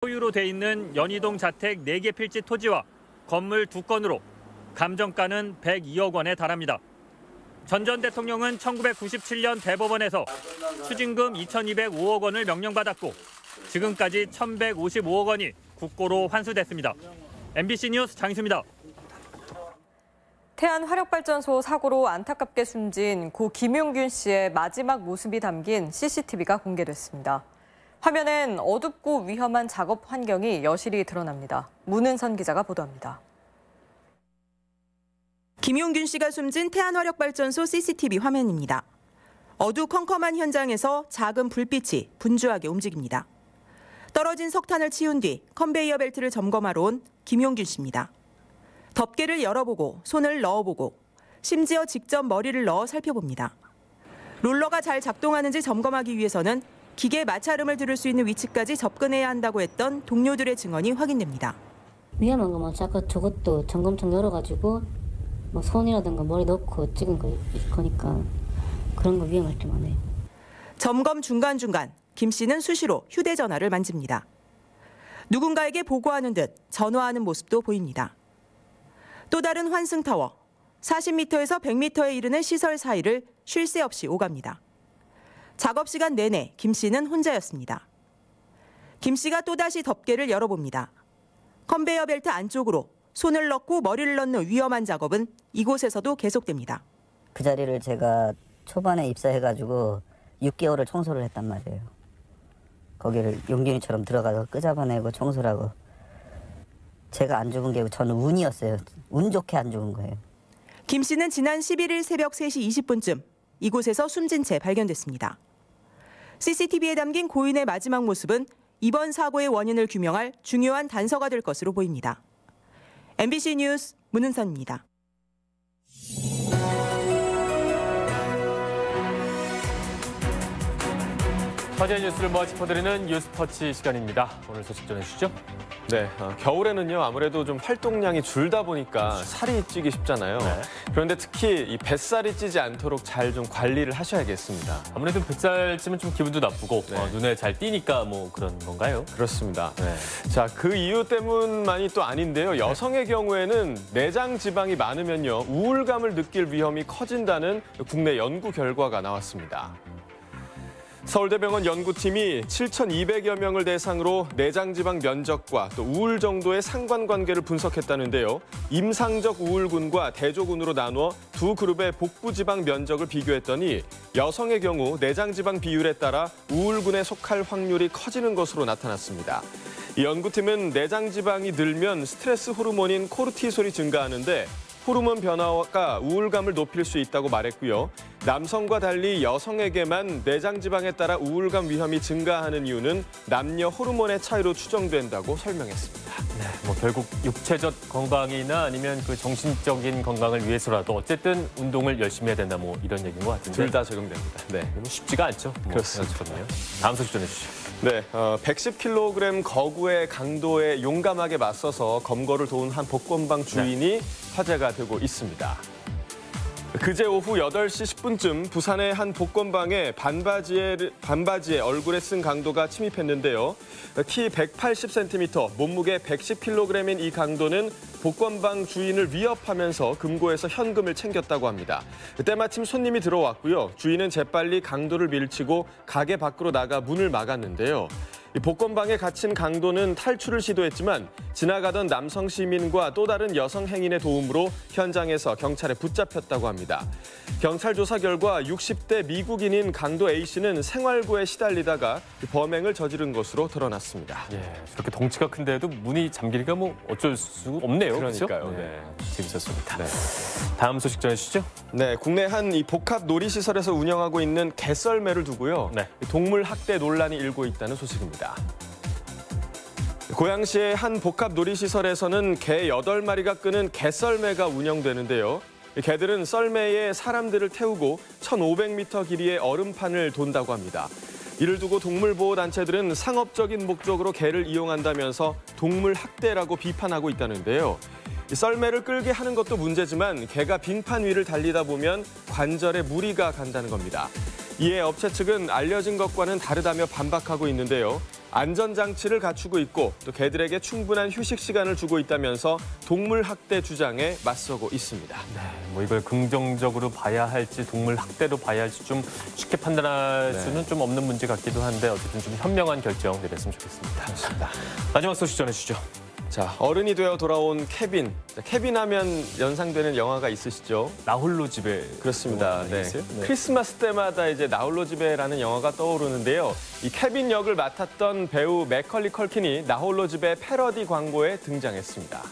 소유로 돼 있는 연희동 자택 4개 필지 토지와 건물 2건으로 감정가는 102억 원에 달합니다. 전 전 대통령은 1997년 대법원에서 추징금 2,205억 원을 명령받았고 지금까지 1,155억 원이 국고로 환수됐습니다. MBC 뉴스 장희수입니다. 태안 화력발전소 사고로 안타깝게 숨진 고 김용균 씨의 마지막 모습이 담긴 CCTV가 공개됐습니다. 화면엔 어둡고 위험한 작업 환경이 여실히 드러납니다. 문은선 기자가 보도합니다. 김용균 씨가 숨진 태안화력발전소 CCTV 화면입니다. 어두컴컴한 현장에서 작은 불빛이 분주하게 움직입니다. 떨어진 석탄을 치운 뒤 컨베이어 벨트를 점검하러 온 김용균 씨입니다. 덮개를 열어보고 손을 넣어보고 심지어 직접 머리를 넣어 살펴봅니다. 롤러가 잘 작동하는지 점검하기 위해서는 기계 마찰음을 들을 수 있는 위치까지 접근해야 한다고 했던 동료들의 증언이 확인됩니다. 위험한 것만 자꾸 저것도 점검통 열어가지고 뭐 손이라든가 머리 넣고 찍은 거니까 그런 거 위험할 게 많아요. 점검 중간중간 김 씨는 수시로 휴대전화를 만집니다. 누군가에게 보고하는 듯 전화하는 모습도 보입니다. 또 다른 환승타워, 40m에서 100m에 이르는 시설 사이를 쉴 새 없이 오갑니다. 작업 시간 내내 김 씨는 혼자였습니다. 김 씨가 또다시 덮개를 열어봅니다. 컨베이어 벨트 안쪽으로 손을 넣고 머리를 넣는 위험한 작업은 이곳에서도 계속됩니다. 그 자리를 제가 초반에 입사해가지고 6개월을 청소를 했단 말이에요. 거기를 용균이처럼 들어가서 끄잡아내고 청소를 하고. 제가 안 죽은 게 저는 운이었어요. 운 좋게 안 죽은 거예요. 김 씨는 지난 11일 새벽 3시 20분쯤 이곳에서 숨진 채 발견됐습니다. CCTV에 담긴 고인의 마지막 모습은 이번 사고의 원인을 규명할 중요한 단서가 될 것으로 보입니다. MBC 뉴스 문은선입니다. 화제의 뉴스를 모아 짚어드리는 뉴스터치 시간입니다. 오늘 소식 전해주시죠. 네, 겨울에는요 아무래도 좀 활동량이 줄다 보니까 살이 찌기 쉽잖아요. 네. 그런데 특히 이 뱃살이 찌지 않도록 잘 좀 관리를 하셔야겠습니다. 아무래도 뱃살 찌면 좀 기분도 나쁘고 네. 눈에 잘 띄니까 뭐 그런 건가요? 그렇습니다. 네. 자, 그 이유 때문만이 또 아닌데요. 여성의 경우에는 내장 지방이 많으면요 우울감을 느낄 위험이 커진다는 국내 연구 결과가 나왔습니다. 서울대병원 연구팀이 7,200여 명을 대상으로 내장지방 면적과 또 우울 정도의 상관관계를 분석했다는데요. 임상적 우울군과 대조군으로 나누어 두 그룹의 복부지방 면적을 비교했더니 여성의 경우 내장지방 비율에 따라 우울군에 속할 확률이 커지는 것으로 나타났습니다. 이 연구팀은 내장지방이 늘면 스트레스 호르몬인 코르티솔이 증가하는데 호르몬 변화가 우울감을 높일 수 있다고 말했고요. 남성과 달리 여성에게만 내장지방에 따라 우울감 위험이 증가하는 이유는 남녀 호르몬의 차이로 추정된다고 설명했습니다. 네, 뭐 결국 육체적 건강이나 아니면 그 정신적인 건강을 위해서라도 어쨌든 운동을 열심히 해야 된다 뭐 이런 얘기인 것 같은데. 둘 다 적용됩니다. 네, 쉽지가 않죠. 그렇습니다. 다음 소식 전해주시죠. 네, 110kg 거구의 강도에 용감하게 맞서서 검거를 도운 한 복권방 주인이 화제가 되고 있습니다. 그제 오후 8시 10분쯤 부산의 한 복권방에 반바지에 얼굴에 쓴 강도가 침입했는데요. 키 180cm, 몸무게 110kg인 이 강도는 복권방 주인을 위협하면서 금고에서 현금을 챙겼다고 합니다. 때마침 손님이 들어왔고요. 주인은 재빨리 강도를 밀치고 가게 밖으로 나가 문을 막았는데요. 이 복권방에 갇힌 강도는 탈출을 시도했지만 지나가던 남성 시민과 또 다른 여성 행인의 도움으로 현장에서 경찰에 붙잡혔다고 합니다. 경찰 조사 결과 60대 미국인인 강도 A씨는 생활고에 시달리다가 범행을 저지른 것으로 드러났습니다. 예, 저렇게 덩치가 큰데도 문이 잠기니까 뭐 어쩔 수 없네요. 그러니까요. 그렇죠? 네. 재밌었습니다. 네. 다음 소식 전해주시죠. 네, 국내 한 이 복합 놀이시설에서 운영하고 있는 개썰매를 두고요. 네. 동물 학대 논란이 일고 있다는 소식입니다. 고양시의 한 복합 놀이시설에서는 개 8마리가 끄는 개썰매가 운영되는데요. 개들은 썰매에 사람들을 태우고 1,500m 길이의 얼음판을 돈다고 합니다. 이를 두고 동물보호단체들은 상업적인 목적으로 개를 이용한다면서 동물 학대라고 비판하고 있다는데요. 썰매를 끌게 하는 것도 문제지만 개가 빙판 위를 달리다 보면 관절에 무리가 간다는 겁니다. 이에 업체 측은 알려진 것과는 다르다며 반박하고 있는데요. 안전장치를 갖추고 있고 또 개들에게 충분한 휴식 시간을 주고 있다면서 동물 학대 주장에 맞서고 있습니다. 뭐 이걸 긍정적으로 봐야 할지 동물 학대로 봐야 할지 좀 쉽게 판단할 수는 좀 없는 문제 같기도 한데 어쨌든 좀 현명한 결정 내렸으면 좋겠습니다. 그렇습니다. 마지막 소식 전해주시죠. 자, 어른이 되어 돌아온 케빈. 자, 케빈 하면 연상되는 영화가 있으시죠? 나홀로 집에 그렇습니다. 네. 있어요? 네. 크리스마스 때마다 이제 나홀로 집에라는 영화가 떠오르는데요. 이 케빈 역을 맡았던 배우 맥컬리 컬킨이 나홀로 집에 패러디 광고에 등장했습니다.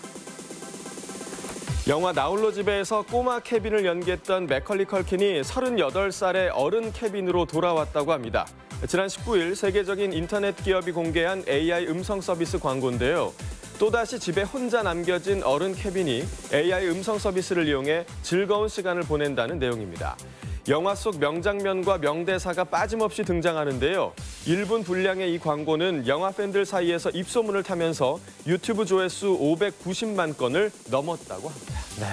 영화 나홀로 집에서 꼬마 케빈을 연기했던 맥컬리 컬킨이 38살의 어른 케빈으로 돌아왔다고 합니다. 지난 19일 세계적인 인터넷 기업이 공개한 AI 음성 서비스 광고인데요. 또다시 집에 혼자 남겨진 어른 케빈이 AI 음성 서비스를 이용해 즐거운 시간을 보낸다는 내용입니다. 영화 속 명장면과 명대사가 빠짐없이 등장하는데요. 1분 분량의 이 광고는 영화 팬들 사이에서 입소문을 타면서 유튜브 조회수 590만 건을 넘었다고 합니다. 네,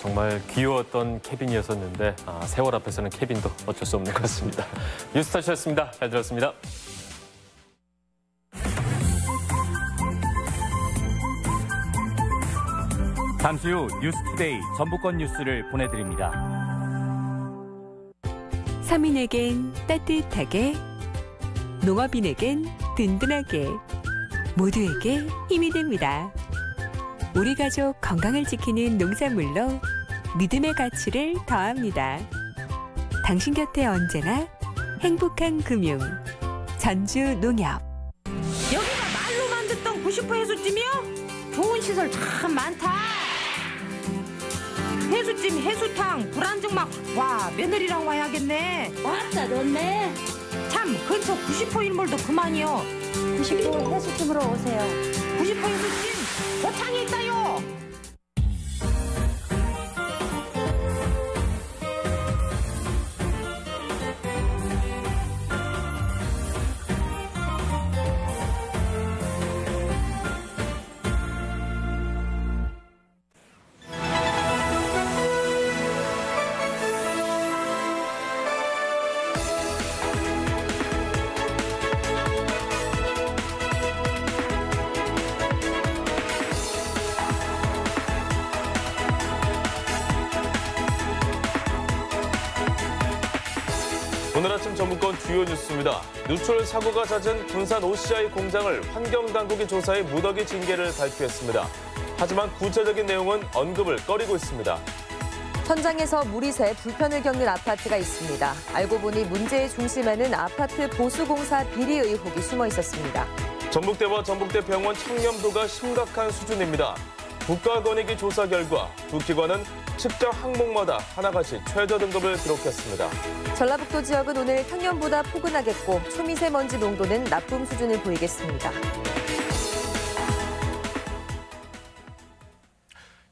정말 귀여웠던 케빈이었었는데 세월 앞에서는 케빈도 어쩔 수 없는 것 같습니다. 뉴스타시였습니다. 잘 들었습니다. 잠시 후 뉴스투데이 전북권 뉴스를 보내드립니다. 서민에겐 따뜻하게, 농업인에겐 든든하게, 모두에게 힘이 됩니다. 우리 가족 건강을 지키는 농산물로 믿음의 가치를 더합니다. 당신 곁에 언제나 행복한 금융, 전주농협. 여기가 말로만 듣던 90% 해수찜이요? 좋은 시설 참 많다. 해수찜, 해수탕, 불안정막. 와, 며느리랑 와야겠네. 왔다 좋네. 참, 근처 90% 일몰도 그만이요. 90% 해수찜으로 오세요. 90% 해수찜, 고창에 있다요. 오늘 아침 전북권 주요 뉴스입니다. 누출 사고가 잦은 군산 OCI 공장을 환경당국이 조사해 무더기 징계를 발표했습니다. 하지만 구체적인 내용은 언급을 꺼리고 있습니다. 현장에서 물이 새 불편을 겪는 아파트가 있습니다. 알고 보니 문제의 중심에는 아파트 보수공사 비리 의혹이 숨어 있었습니다. 전북대와 전북대병원 청렴도가 심각한 수준입니다. 국가권익위 조사 결과 두 기관은 측정 항목마다 하나같이 최저 등급을 기록했습니다. 전라북도 지역은 오늘 평년보다 포근하겠고 초미세먼지 농도는 나쁨 수준을 보이겠습니다.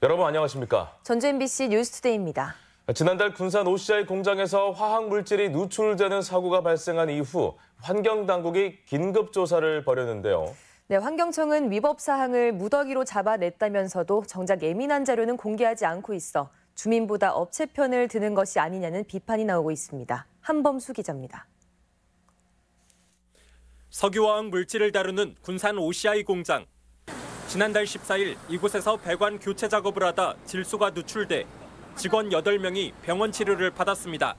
여러분 안녕하십니까? 전주 MBC 뉴스투데이입니다. 지난달 군산 OCI 공장에서 화학물질이 누출되는 사고가 발생한 이후 환경당국이 긴급조사를 벌였는데요. 네, 환경청은 위법 사항을 무더기로 잡아냈다면서도 정작 예민한 자료는 공개하지 않고 있어 주민보다 업체 편을 드는 것이 아니냐는 비판이 나오고 있습니다. 한범수 기자입니다. 석유화학 물질을 다루는 군산 OCI 공장. 지난달 14일 이곳에서 배관 교체 작업을 하다 질소가 누출돼 직원 8명이 병원 치료를 받았습니다.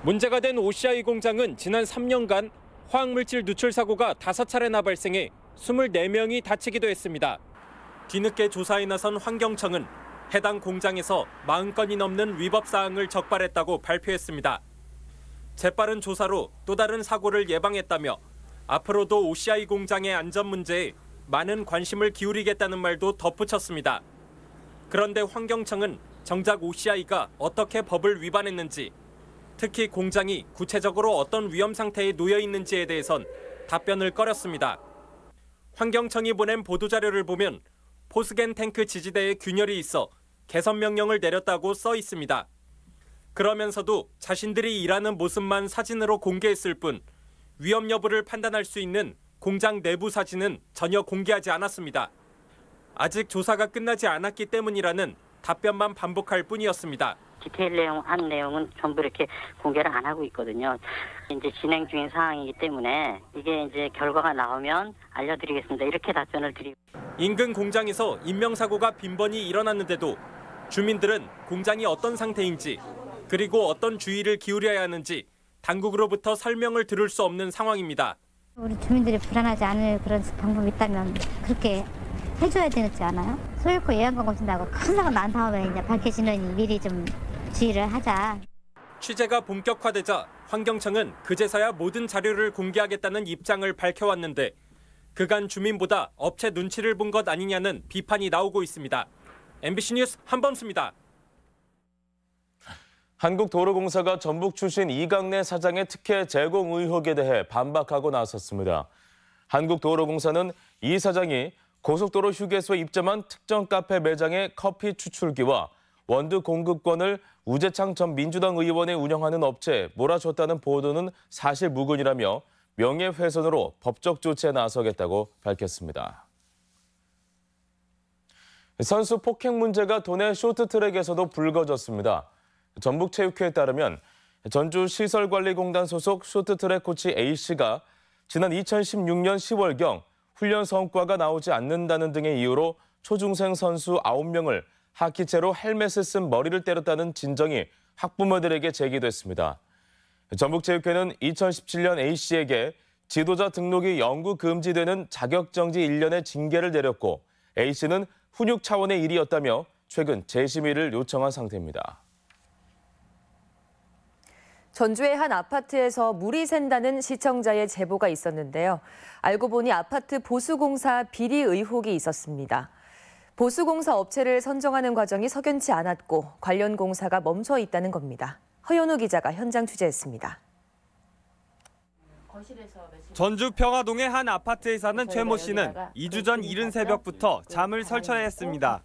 문제가 된 OCI 공장은 지난 3년간 화학물질 누출 사고가 5차례나 발생해 24명이 다치기도 했습니다. 뒤늦게 조사에 나선 환경청은 해당 공장에서 40건이 넘는 위법 사항을 적발했다고 발표했습니다. 재빠른 조사로 또 다른 사고를 예방했다며 앞으로도 OCI 공장의 안전 문제에 많은 관심을 기울이겠다는 말도 덧붙였습니다. 그런데 환경청은 정작 OCI가 어떻게 법을 위반했는지, 특히 공장이 구체적으로 어떤 위험 상태에 놓여 있는지에 대해선 답변을 꺼렸습니다. 환경청이 보낸 보도자료를 보면 포스겐 탱크 지지대에 균열이 있어 개선 명령을 내렸다고 써 있습니다. 그러면서도 자신들이 일하는 모습만 사진으로 공개했을 뿐 위험 여부를 판단할 수 있는 공장 내부 사진은 전혀 공개하지 않았습니다. 아직 조사가 끝나지 않았기 때문이라는 답변만 반복할 뿐이었습니다. 디테일한 내용은 전부 이렇게 공개를 안 하고 있거든요. 이제 진행 중인 상황이기 때문에 이게 이제 결과가 나오면 알려드리겠습니다. 이렇게 답변을 드리고. 인근 공장에서 인명사고가 빈번히 일어났는데도 주민들은 공장이 어떤 상태인지 그리고 어떤 주의를 기울여야 하는지 당국으로부터 설명을 들을 수 없는 상황입니다. 우리 주민들이 불안하지 않을 그런 방법이 있다면 그렇게 해줘야 되지 않아요? 소유권 예약권 고친다고 큰 사고 난 다음에 이제 밝혀지는 미리 좀 주의를 하자. 취재가 본격화되자 환경청은 그제서야 모든 자료를 공개하겠다는 입장을 밝혀왔는데 그간 주민보다 업체 눈치를 본 것 아니냐는 비판이 나오고 있습니다. MBC 뉴스 한범수입니다. 한국도로공사가 전북 출신 이강래 사장의 특혜 제공 의혹에 대해 반박하고 나섰습니다. 한국도로공사는 이 사장이 고속도로 휴게소에 입점한 특정 카페 매장의 커피 추출기와 원두 공급권을 우재창 전 민주당 의원이 운영하는 업체에 몰아줬다는 보도는 사실 무근이라며 명예훼손으로 법적 조치에 나서겠다고 밝혔습니다. 선수 폭행 문제가 도내 쇼트트랙에서도 불거졌습니다. 전북체육회에 따르면 전주시설관리공단 소속 쇼트트랙 코치 A씨가 지난 2016년 10월경 훈련 성과가 나오지 않는다는 등의 이유로 초중생 선수 9명을 하키채로 헬멧을 쓴 머리를 때렸다는 진정이 학부모들에게 제기됐습니다. 전북체육회는 2017년 A씨에게 지도자 등록이 영구 금지되는 자격정지 1년의 징계를 내렸고 A씨는 훈육 차원의 일이었다며 최근 재심의를 요청한 상태입니다. 전주의 한 아파트에서 물이 샌다는 시청자의 제보가 있었는데요. 알고 보니 아파트 보수공사 비리 의혹이 있었습니다. 보수공사 업체를 선정하는 과정이 석연치 않았고 관련 공사가 멈춰 있다는 겁니다. 허연우 기자가 현장 취재했습니다. 전주 평화동의 한 아파트에 사는 최모 씨는 2주 전 이른 새벽부터 잠을 설쳐야 했습니다.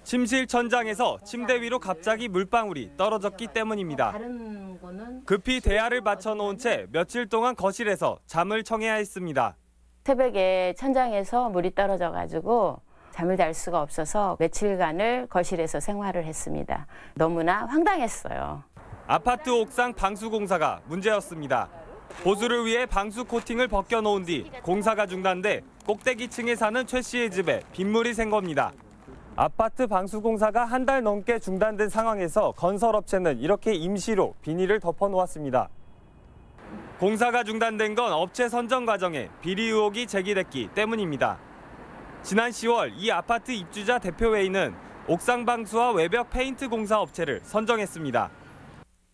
침실 천장에서 침대 위로 갑자기 물방울이 떨어졌기 때문입니다. 급히 대야를 받쳐놓은 채 며칠 동안 거실에서 잠을 청해야 했습니다. 새벽에 천장에서 물이 떨어져가지고 잠을 잘 수가 없어서 며칠간을 거실에서 생활을 했습니다. 너무나 황당했어요. 아파트 옥상 방수공사가 문제였습니다. 보수를 위해 방수 코팅을 벗겨놓은 뒤 공사가 중단돼 꼭대기층에 사는 최 씨의 집에 빗물이 샌 겁니다. 아파트 방수공사가 한 달 넘게 중단된 상황에서 건설업체는 이렇게 임시로 비닐을 덮어놓았습니다. 공사가 중단된 건 업체 선정 과정에 비리 의혹이 제기됐기 때문입니다. 지난 10월 이 아파트 입주자 대표회의는 옥상 방수와 외벽 페인트 공사 업체를 선정했습니다.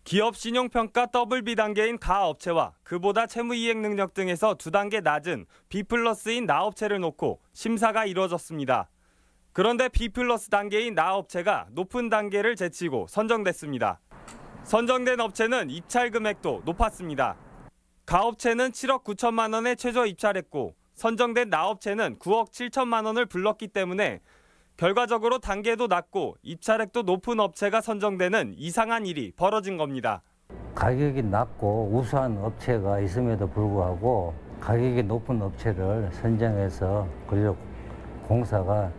기업 신용평가 더블 B 단계인 가 업체와 그보다 채무 이행 능력 등에서 2단계 낮은 B 플러스인 나 업체를 놓고 심사가 이루어졌습니다. 그런데 B 플러스 단계인 나 업체가 높은 단계를 제치고 선정됐습니다. 선정된 업체는 입찰 금액도 높았습니다. 가 업체는 7억 9천만 원에 최저 입찰했고 선정된 나 업체는 9억 7천만 원을 불렀기 때문에 결과적으로 단계도 낮고 입찰액도 높은 업체가 선정되는 이상한 일이 벌어진 겁니다. 가격이 낮고 우수한 업체가 있음에도 불구하고 가격이 높은 업체를 선정해서 그리고 공사가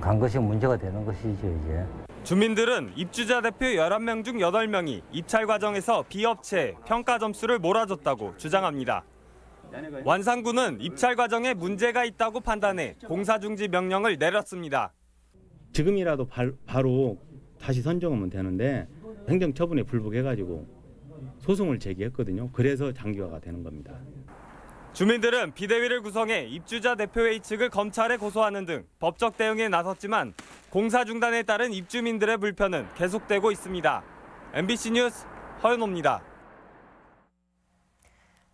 간 것이 문제가 되는 것이죠, 이제. 주민들은 입주자 대표 11명 중 8명이 입찰 과정에서 B업체에 평가 점수를 몰아줬다고 주장합니다. 완산구는 입찰 과정에 문제가 있다고 판단해 공사 중지 명령을 내렸습니다. 지금이라도 바로 다시 선정하면 되는데 행정처분에 불복해가지고 소송을 제기했거든요. 그래서 장기화가 되는 겁니다. 주민들은 비대위를 구성해 입주자 대표회의 측을 검찰에 고소하는 등 법적 대응에 나섰지만 공사 중단에 따른 입주민들의 불편은 계속되고 있습니다. MBC 뉴스 허연호입니다.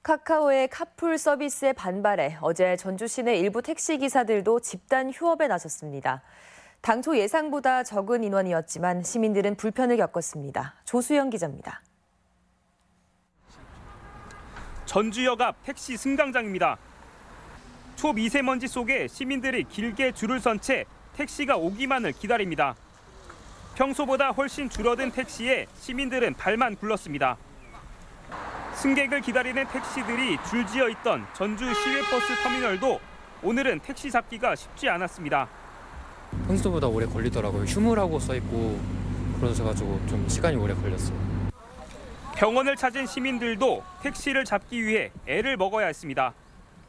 카카오의 카풀 서비스에 반발해 어제 전주 시내 일부 택시기사들도 집단 휴업에 나섰습니다. 당초 예상보다 적은 인원이었지만 시민들은 불편을 겪었습니다. 조수영 기자입니다. 전주역 앞 택시 승강장입니다. 초미세먼지 속에 시민들이 길게 줄을 선 채 택시가 오기만을 기다립니다. 평소보다 훨씬 줄어든 택시에 시민들은 발만 굴렀습니다. 승객을 기다리는 택시들이 줄지어 있던 전주 시외버스 터미널도 오늘은 택시 잡기가 쉽지 않았습니다. 평소보다 오래 걸리더라고요. 휴무라고 써있고 그러셔가지고 좀 시간이 오래 걸렸어요. 병원을 찾은 시민들도 택시를 잡기 위해 애를 먹어야 했습니다.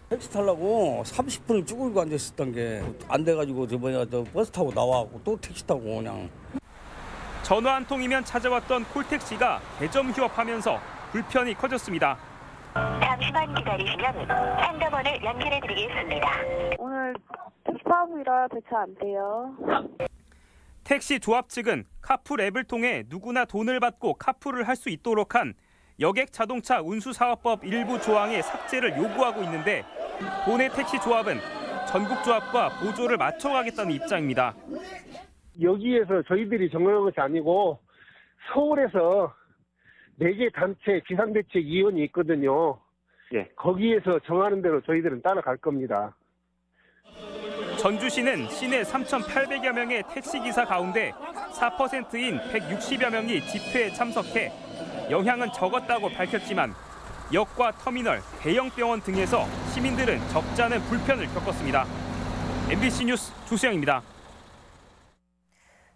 택시 타려고 30분을 쭈그리고 앉아있었던 게 안 돼가지고 저번에 버스 타고 나와고 또 택시 타고 그냥. 전화 한 통이면 찾아왔던 콜택시가 대점 휴업하면서 불편이 커졌습니다. 잠시만 기다리시면 상담원을 연결해드리겠습니다. 오늘 택시 파업이라 배차 안 돼요. 택시 조합 측은 카풀 앱을 통해 누구나 돈을 받고 카풀을 할 수 있도록 한 여객 자동차 운수사업법 일부 조항의 삭제를 요구하고 있는데 도내 택시 조합은 전국 조합과 보조를 맞춰가겠다는 입장입니다. 여기에서 저희들이 정하는 것이 아니고 서울에서 4개 단체 비상대책위원이 있거든요. 예, 거기에서 정하는 대로 저희들은 따라갈 겁니다. 전주시는 시내 3,800여 명의 택시기사 가운데 4%인 160여 명이 집회에 참석해 영향은 적었다고 밝혔지만 역과 터미널, 대형 병원 등에서 시민들은 적지 않은 불편을 겪었습니다. MBC 뉴스 조수영입니다.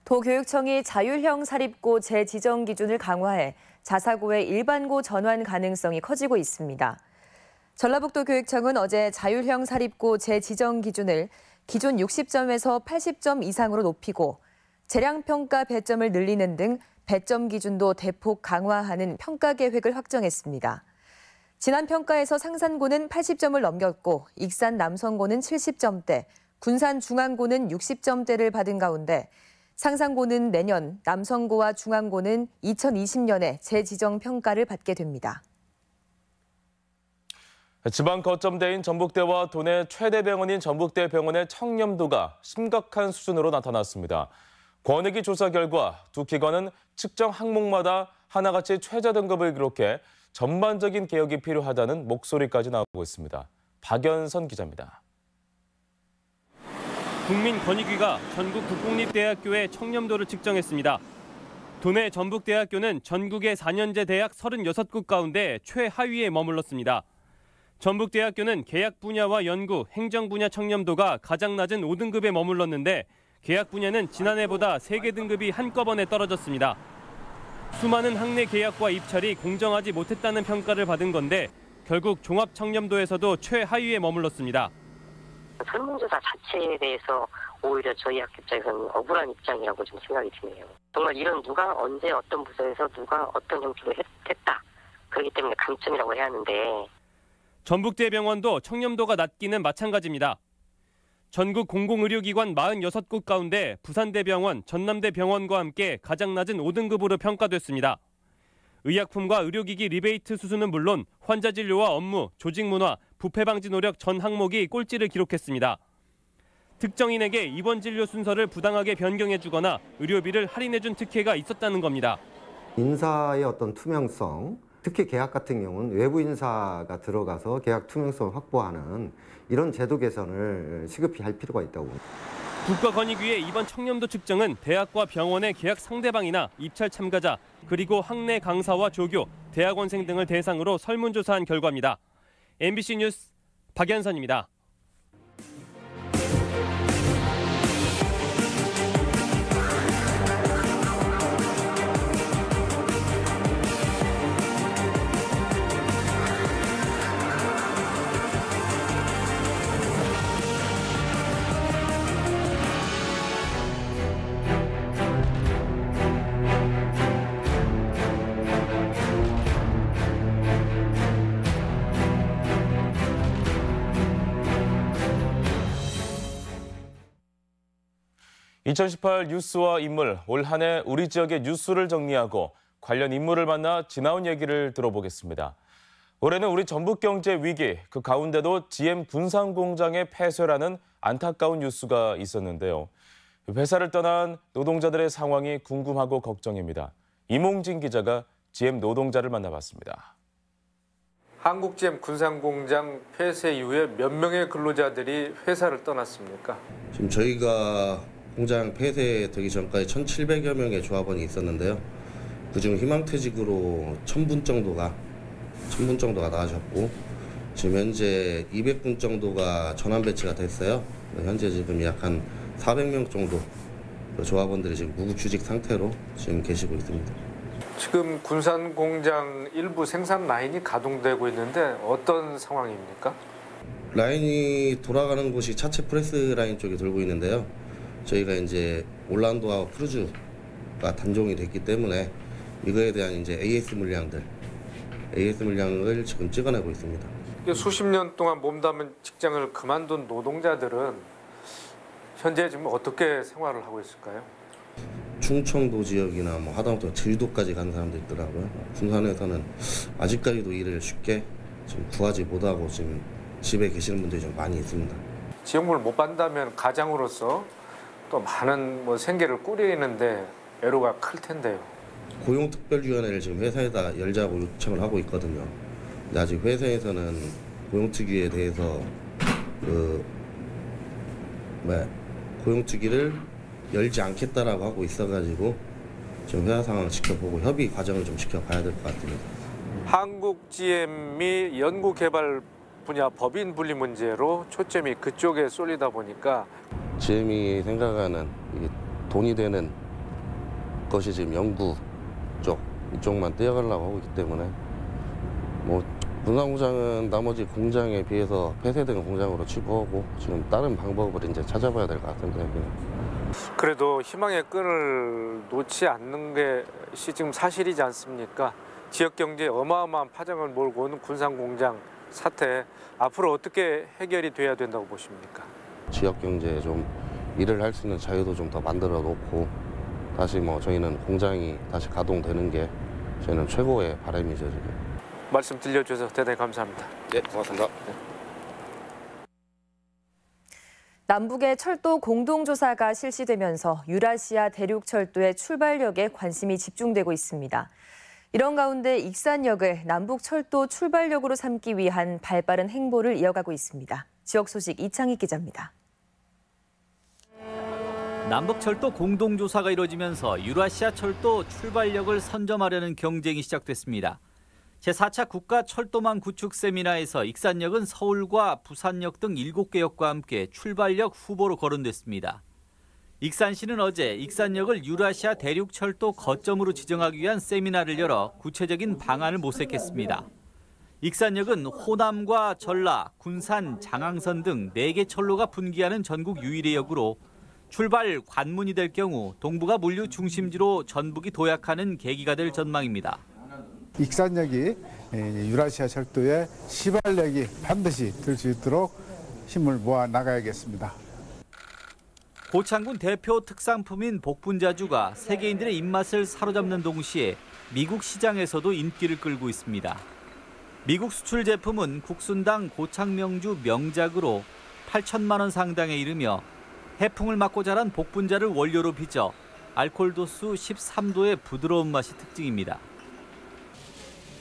도교육청이 자율형 사립고 재지정 기준을 강화해 자사고의 일반고 전환 가능성이 커지고 있습니다. 전라북도 교육청은 어제 자율형 사립고 재지정 기준을 기존 60점에서 80점 이상으로 높이고 재량평가 배점을 늘리는 등 배점 기준도 대폭 강화하는 평가 계획을 확정했습니다. 지난 평가에서 상산고는 80점을 넘겼고 익산 남성고는 70점대, 군산 중앙고는 60점대를 받은 가운데 상산고는 내년, 남성고와 중앙고는 2020년에 재지정 평가를 받게 됩니다. 지방 거점대인 전북대와 도내 최대 병원인 전북대병원의 청렴도가 심각한 수준으로 나타났습니다. 권익위 조사 결과 두 기관은 측정 항목마다 하나같이 최저 등급을 기록해 전반적인 개혁이 필요하다는 목소리까지 나오고 있습니다. 박연선 기자입니다. 국민권익위가 전국 국공립대학교의 청렴도를 측정했습니다. 도내 전북대학교는 전국의 4년제 대학 36곳 가운데 최하위에 머물렀습니다. 전북대학교는 계약 분야와 연구, 행정 분야 청렴도가 가장 낮은 5등급에 머물렀는데 계약 분야는 지난해보다 3개 등급이 한꺼번에 떨어졌습니다. 수많은 학내 계약과 입찰이 공정하지 못했다는 평가를 받은 건데 결국 종합 청렴도에서도 최하위에 머물렀습니다. 설문조사 자체에 대해서 오히려 저희 학교 입장에서는 억울한 입장이라고 좀 생각이 드네요. 정말 이런 누가 언제 어떤 부서에서 누가 어떤 형태로 했다. 그렇기 때문에 감점이라고 해야 하는데. 전북대병원도 청렴도가 낮기는 마찬가지입니다. 전국 공공의료기관 46곳 가운데 부산대병원, 전남대병원과 함께 가장 낮은 5등급으로 평가됐습니다. 의약품과 의료기기 리베이트 수수는 물론 환자 진료와 업무, 조직 문화, 부패 방지 노력 전 항목이 꼴찌를 기록했습니다. 특정인에게 입원 진료 순서를 부당하게 변경해주거나 의료비를 할인해준 특혜가 있었다는 겁니다. 인사의 어떤 투명성, 특히 계약 같은 경우는 외부 인사가 들어가서 계약 투명성을 확보하는 이런 제도 개선을 시급히 할 필요가 있다고 봅니다. 국가권익위의 이번 청렴도 측정은 대학과 병원의 계약 상대방이나 입찰 참가자, 그리고 학내 강사와 조교, 대학원생 등을 대상으로 설문조사한 결과입니다. MBC 뉴스 박연선입니다. (2018) 뉴스와 인물, 올 한 해 우리 지역의 뉴스를 정리하고 관련 인물을 만나 지나온 얘기를 들어보겠습니다. 올해는 우리 전북 경제 위기, 그 가운데도 GM 군산공장의 폐쇄라는 안타까운 뉴스가 있었는데요. 회사를 떠난 노동자들의 상황이 궁금하고 걱정입니다. 이몽진 기자가 GM 노동자를 만나봤습니다. 한국 GM 군산공장 폐쇄 이후에 몇 명의 근로자들이 회사를 떠났습니까? 지금 저희가 공장 폐쇄되기 전까지 1,700여 명의 조합원이 있었는데요. 그중 희망퇴직으로 1,000분 정도가 나가셨고 지금 현재 200분 정도가 전환 배치가 됐어요. 현재 지금 약 한 400명 정도 조합원들이 지금 무급휴직 상태로 지금 계시고 있습니다. 지금 군산공장 일부 생산 라인이 가동되고 있는데 어떤 상황입니까? 라인이 돌아가는 곳이 차체 프레스 라인 쪽에 돌고 있는데요. 저희가 이제 올란도와 크루즈가 단종이 됐기 때문에 이거에 대한 이제 AS 물량을 지금 찍어내고 있습니다. 수십 년 동안 몸담은 직장을 그만둔 노동자들은 현재 지금 어떻게 생활을 하고 있을까요? 충청도 지역이나 뭐 하다못해 제주도까지 간 사람도 있더라고요. 군산에서는 아직까지도 일을 쉽게 지금 구하지 못하고 지금 집에 계시는 분들이 좀 많이 있습니다. 지역물을 못 받는다면 가장으로서 또 많은 생계를 꾸리는데 애로가 클 텐데요. 고용특별위원회를 지금 회사에다 열자고 요청을 하고 있거든요. 근데 아직 회사에서는 고용특위에 대해서 고용특위를 열지 않겠다라고 하고 있어가지고 좀 회사 상황을 지켜보고 협의 과정을 좀 지켜봐야 될 것 같습니다. 한국GM이 연구개발 분야 법인 분리 문제로 초점이 그쪽에 쏠리다 보니까 GM이 생각하는 돈이 되는 것이 지금 연구 이쪽만 떼어가려고 하고 있기 때문에 군산공장은 나머지 공장에 비해서 폐쇄된 공장으로 취급하고 지금 다른 방법을 이제 찾아봐야 될 것 같은데. 그래도 희망의 끈을 놓지 않는 것이 지금 사실이지 않습니까? 지역 경제에 어마어마한 파장을 몰고 오는 군산공장 사태 앞으로 어떻게 해결이 돼야 된다고 보십니까? 지역 경제에 좀 일을 할 수 있는 자유도 좀 더 만들어 놓고 다시 저희는 공장이 다시 가동되는 게 저희는 최고의 바람이죠 지금. 말씀 들려주셔서 대단히 감사합니다. 네, 고맙습니다. 네. 남북의 철도 공동조사가 실시되면서 유라시아 대륙철도의 출발역에 관심이 집중되고 있습니다. 이런 가운데 익산역을 남북철도 출발역으로 삼기 위한 발빠른 행보를 이어가고 있습니다. 지역 소식 이창희 기자입니다. 남북철도 공동조사가 이뤄지면서 유라시아 철도 출발역을 선점하려는 경쟁이 시작됐습니다. 제4차 국가철도망 구축 세미나에서 익산역은 서울과 부산역 등 7개 역과 함께 출발역 후보로 거론됐습니다. 익산시는 어제 익산역을 유라시아 대륙철도 거점으로 지정하기 위한 세미나를 열어 구체적인 방안을 모색했습니다. 익산역은 호남과 전라, 군산, 장항선 등 4개 철로가 분기하는 전국 유일의 역으로 출발 관문이 될 경우 동북아 물류 중심지로 전북이 도약하는 계기가 될 전망입니다. 익산역이 유라시아 철도의 시발역이 반드시 될 수 있도록 힘을 모아 나가야겠습니다. 고창군 대표 특산품인 복분자주가 세계인들의 입맛을 사로잡는 동시에 미국 시장에서도 인기를 끌고 있습니다. 미국 수출 제품은 국순당 고창명주 명작으로 8천만 원 상당에 이르며 해풍을 맞고 자란 복분자를 원료로 빚어 알코올 도수 13도의 부드러운 맛이 특징입니다.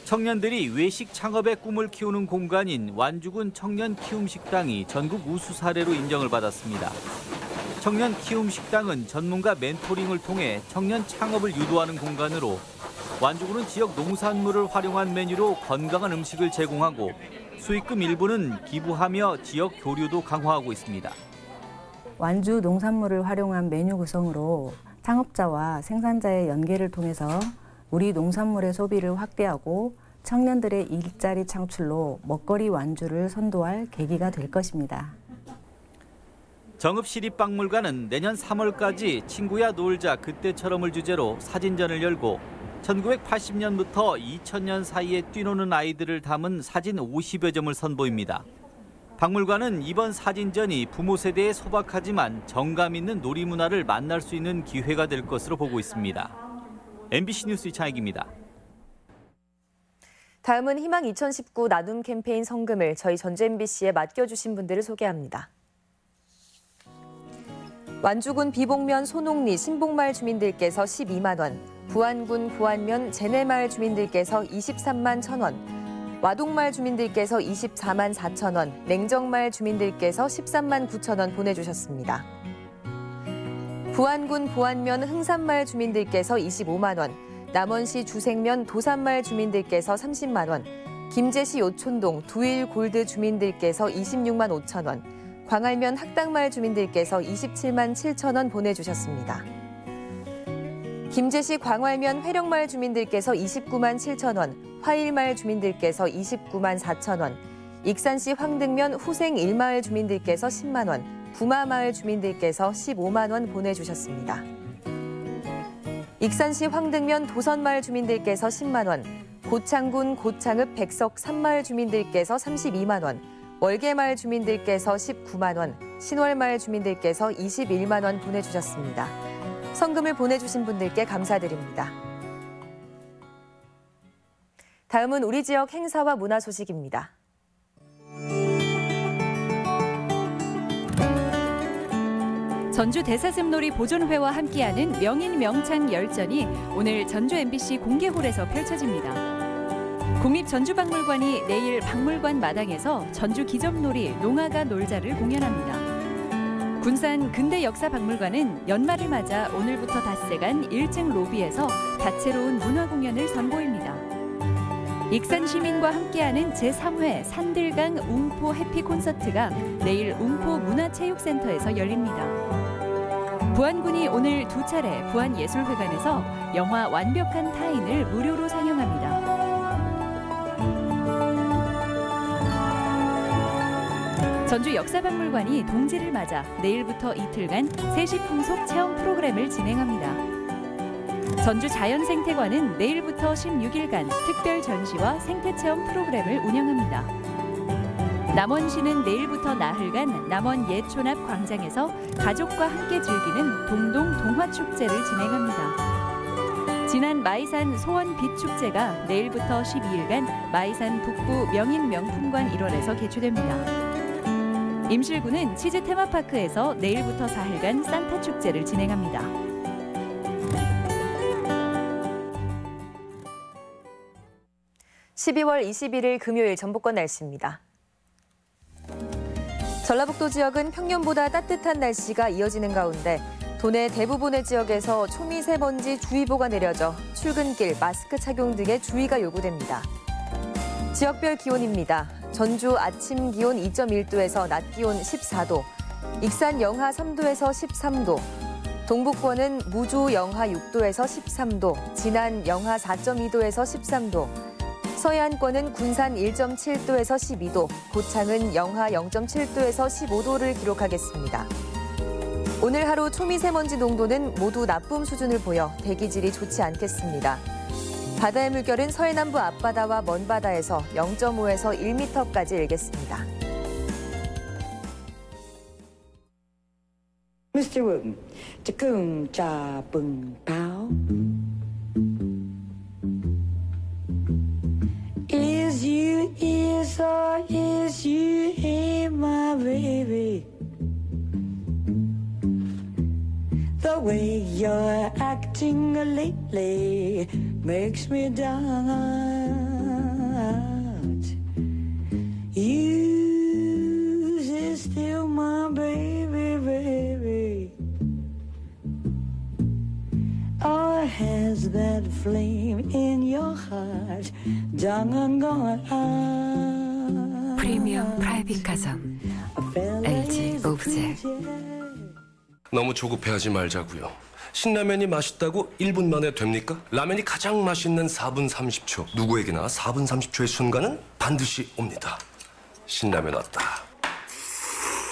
청년들이 외식 창업의 꿈을 키우는 공간인 완주군 청년 키움 식당이 전국 우수 사례로 인정을 받았습니다. 청년 키움 식당은 전문가 멘토링을 통해 청년 창업을 유도하는 공간으로 완주군은 지역 농산물을 활용한 메뉴로 건강한 음식을 제공하고 수익금 일부는 기부하며 지역 교류도 강화하고 있습니다. 완주 농산물을 활용한 메뉴 구성으로 창업자와 생산자의 연계를 통해서 우리 농산물의 소비를 확대하고 청년들의 일자리 창출로 먹거리 완주를 선도할 계기가 될 것입니다. 정읍시립박물관은 내년 3월까지 친구야 놀자 그때처럼을 주제로 사진전을 열고 1980년부터 2000년 사이에 뛰노는 아이들을 담은 사진 50여 점을 선보입니다. 박물관은 이번 사진전이 부모 세대에 소박하지만 정감 있는 놀이 문화를 만날 수 있는 기회가 될 것으로 보고 있습니다. MBC 뉴스 이창익입니다. 다음은 희망 2019 나눔 캠페인 성금을 저희 전주 MBC에 맡겨주신 분들을 소개합니다. 완주군 비봉면 소농리 신봉마을 주민들께서 12만 원, 부안군 부안면 제내마을 주민들께서 23만 1,000원, 와동마을 주민들께서 24만 4천 원, 냉정마을 주민들께서 13만 9천 원 보내주셨습니다. 부안군 부안면 흥산마을 주민들께서 25만 원, 남원시 주생면 도산마을 주민들께서 30만 원, 김제시 요촌동 두일 골드 주민들께서 26만 5천 원, 광안면 학당마을 주민들께서 27만 7천 원 보내주셨습니다. 김제시 광활면 회령마을 주민들께서 29만 7천 원, 화일마을 주민들께서 29만 4천 원, 익산시 황등면 후생 1마을 주민들께서 10만 원, 부마마을 주민들께서 15만 원 보내주셨습니다. 익산시 황등면 도선마을 주민들께서 10만 원, 고창군 고창읍 백석 3마을 주민들께서 32만 원, 월계마을 주민들께서 19만 원, 신월마을 주민들께서 21만 원 보내주셨습니다. 성금을 보내주신 분들께 감사드립니다. 다음은 우리 지역 행사와 문화 소식입니다. 전주 대사슴놀이 보존회와 함께하는 명인 명창 열전이 오늘 전주 MBC 공개홀에서 펼쳐집니다. 국립전주박물관이 내일 박물관 마당에서 전주 기점놀이 농아가 놀자를 공연합니다. 군산 근대역사박물관은 연말을 맞아 오늘부터 닷새간 1층 로비에서 다채로운 문화 공연을 선보입니다. 익산 시민과 함께하는 제3회 산들강 웅포 해피 콘서트가 내일 웅포 문화체육센터에서 열립니다. 부안군이 오늘 2차례 부안예술회관에서 영화 완벽한 타인을 무료로 상영합니다. 전주 역사박물관이 동지를 맞아 내일부터 이틀간 세시풍속 체험 프로그램을 진행합니다. 전주 자연생태관은 내일부터 16일간 특별 전시와 생태체험 프로그램을 운영합니다. 남원시는 내일부터 나흘간 남원 예촌 앞 광장에서 가족과 함께 즐기는 동동 동화축제를 진행합니다. 지난 마이산 소원 빛축제가 내일부터 12일간 마이산 북부 명인명품관 일원에서 개최됩니다. 임실구는 치즈 테마파크에서 내일부터 4일간 산타 축제를 진행합니다. (12월 21일) 금요일 전북권 날씨입니다. 전라북도 지역은 평년보다 따뜻한 날씨가 이어지는 가운데 도내 대부분의 지역에서 초미세먼지 주의보가 내려져 출근길, 마스크 착용 등의 주의가 요구됩니다. 지역별 기온입니다. 전주 아침 기온 2.1도에서 낮 기온 14도, 익산 영하 3도에서 13도, 동북권은 무주 영하 6도에서 13도, 진안 영하 4.2도에서 13도, 서해안권은 군산 1.7도에서 12도, 고창은 영하 0.7도에서 15도를 기록하겠습니다. 오늘 하루 초미세먼지 농도는 모두 나쁨 수준을 보여 대기질이 좋지 않겠습니다. 바다의 물결은 서해남부 앞바다와 먼바다에서 0.5에서 1m까지 일겠습니다. Mr. Wooten, Takung Cha Bung Pao. Is or is you hey, my baby? The way you're acting lately makes me doubt you is still my baby, baby. Or has that flame in your heart gone out? 프리미엄 프라이빗 가전 LG 오브제. 너무 조급해하지 말자고요. 신라면이 맛있다고 1분 만에 됩니까? 라면이 가장 맛있는 4분 30초. 누구에게나 4분 30초의 순간은 반드시 옵니다. 신라면 왔다.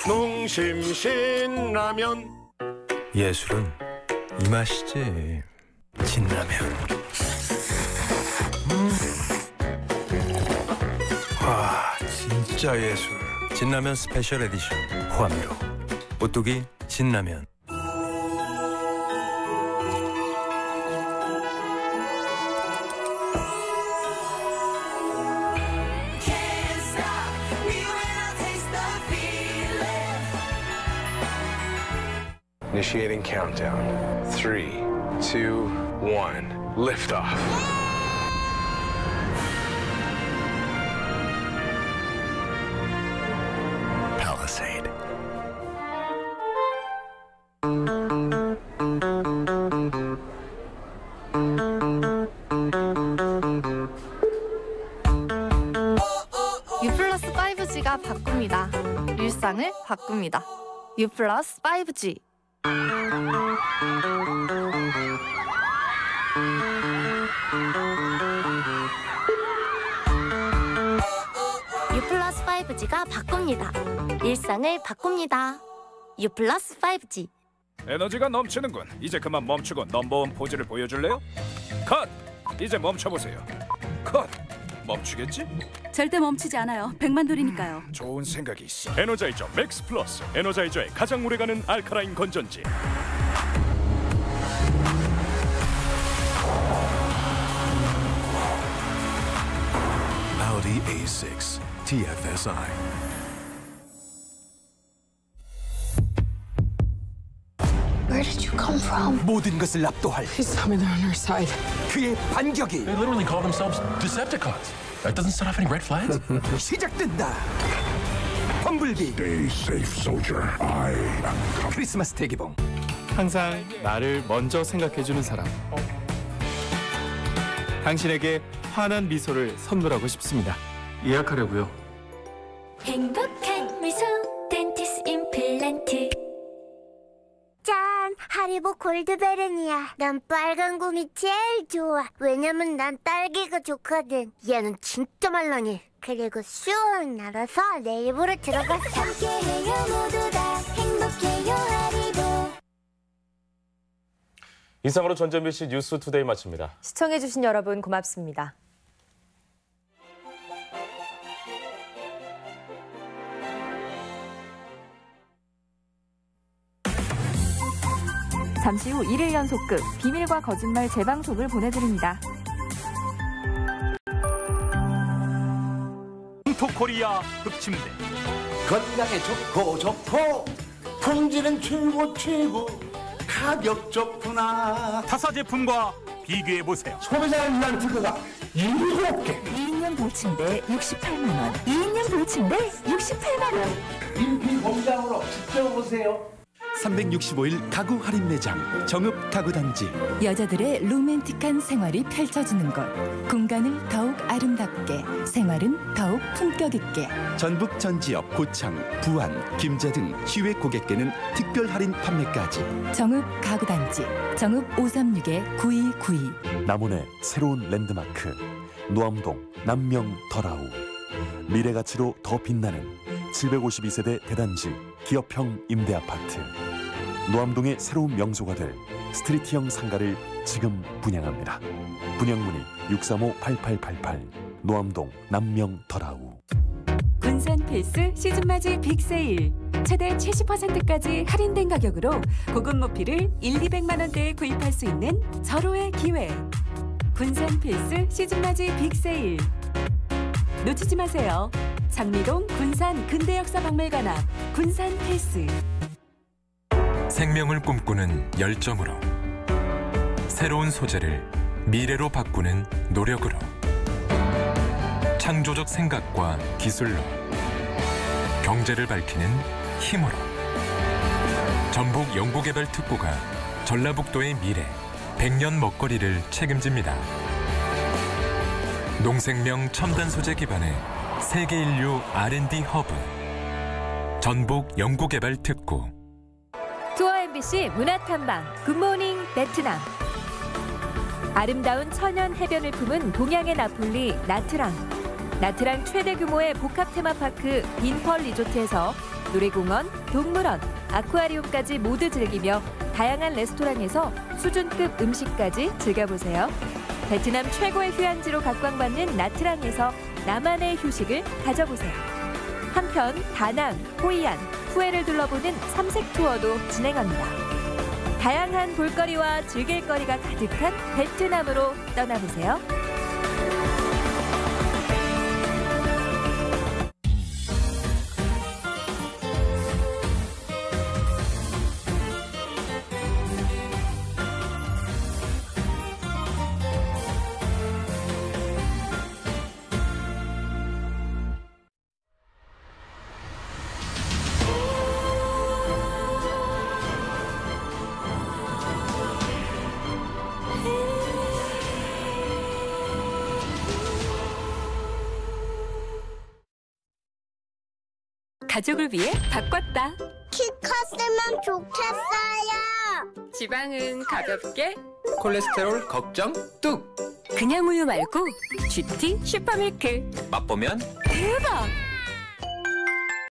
농심 신라면. 예술은 이 맛이지. 진라면. 와, 진짜 예술. 진라면 스페셜 에디션 호암미로. 오뚜기 진라면. Initiating countdown. 3, 2, 1. Liftoff. Palisade. U+ 5G가 바꿉니다. 일상을 바꿉니다. U+ 5G. 5G가 바꿉니다. 일상을 바꿉니다. U 플러스 5G. 에너지가 넘치는군. 이제 그만 멈추고 넘버원 포즈를 보여줄래요? 컷! 이제 멈춰보세요. 컷! 멈추겠지? 절대 멈추지 않아요. 100만 돌이니까요. 좋은 생각이 있어. 에너자이저 맥스 플러스. 에너자이저의 가장 오래가는 알카라인 건전지. Audi A6 TFSI. Where did you come from? 모든 것을 압도할 Please tell me they're on our side. 그의 반격이 They literally call themselves Decepticons. That doesn't set off any red flags. 시작된다. 범블비. Stay safe, soldier. I am coming. 크리스마스 대개봉. 항상 나를 먼저 생각해주는 사람. 당신에게 환한 미소를 선물하고 싶습니다. 예약하려고요. 행복한 미소 덴티스 임플란트. 짠! 하리보 골드베른이야. 난 빨간 곰이 제일 좋아. 왜냐면 난 딸기가 좋거든. 얘는 진짜 말랑해. 그리고 쑥 날아서 내 입으로 들어갔어. 함께해요 모두 다 행복해요 하리보. 이상으로 전 MBC 뉴스 투데이 마칩니다. 시청해주신 여러분 고맙습니다. 잠시 후 1일 연속극 비밀과 거짓말 재방송을 보내드립니다. 토코리아 흑침대. 건강에 좋고 품질은 최고 가격 좋구나. 타사 제품과 비교해보세요. 소비자를 위한 특허가 7개. 2인용 돌침대 68만 원. 2인용 돌침대 68만 원. 인기 공장으로 직접 오세요. 365일 가구 할인 매장 정읍 가구단지. 여자들의 로맨틱한 생활이 펼쳐지는 곳. 공간을 더욱 아름답게, 생활은 더욱 품격 있게. 전북 전 지역 고창, 부안, 김제 등 시외 고객께는 특별 할인 판매까지. 정읍 가구단지 정읍 536-9292. 남원의 새로운 랜드마크 노암동 남명 더라우. 미래 가치로 더 빛나는 752세대 대단지 기업형 임대아파트. 노암동의 새로운 명소가 될 스트리트형 상가를 지금 분양합니다. 분양문의 635-8888 노암동 남명 더라우. 군산 필스 시즌맞이 빅세일. 최대 70%까지 할인된 가격으로 고급 모피를 1,200만 원대에 구입할 수 있는 절호의 기회. 군산 필스 시즌맞이 빅세일. 놓치지 마세요. 장미동 군산 근대역사박물관 앞 군산 필스. 생명을 꿈꾸는 열정으로, 새로운 소재를 미래로 바꾸는 노력으로, 창조적 생각과 기술로, 경제를 밝히는 힘으로. 전북 연구개발특구가 전라북도의 미래 100년 먹거리를 책임집니다. 농생명 첨단 소재 기반의 세계 인류 R&D 허브 전북 연구개발특구. 투어 MBC 문화탐방 굿모닝 베트남. 아름다운 천연 해변을 품은 동양의 나폴리 나트랑. 나트랑 최대 규모의 복합 테마파크 빈펄 리조트에서 놀이공원, 동물원, 아쿠아리움까지 모두 즐기며 다양한 레스토랑에서 수준급 음식까지 즐겨보세요. 베트남 최고의 휴양지로 각광받는 나트랑에서 나만의 휴식을 가져보세요. 한편 다낭, 호이안, 후에를 둘러보는 삼색 투어도 진행합니다. 다양한 볼거리와 즐길거리가 가득한 베트남으로 떠나보세요. 가족을 위해 바꿨다. 키 컸으면 좋겠어요. 지방은 가볍게, 콜레스테롤 걱정 뚝. 그냥 우유 말고 GT 슈퍼밀크. 맛보면 대박!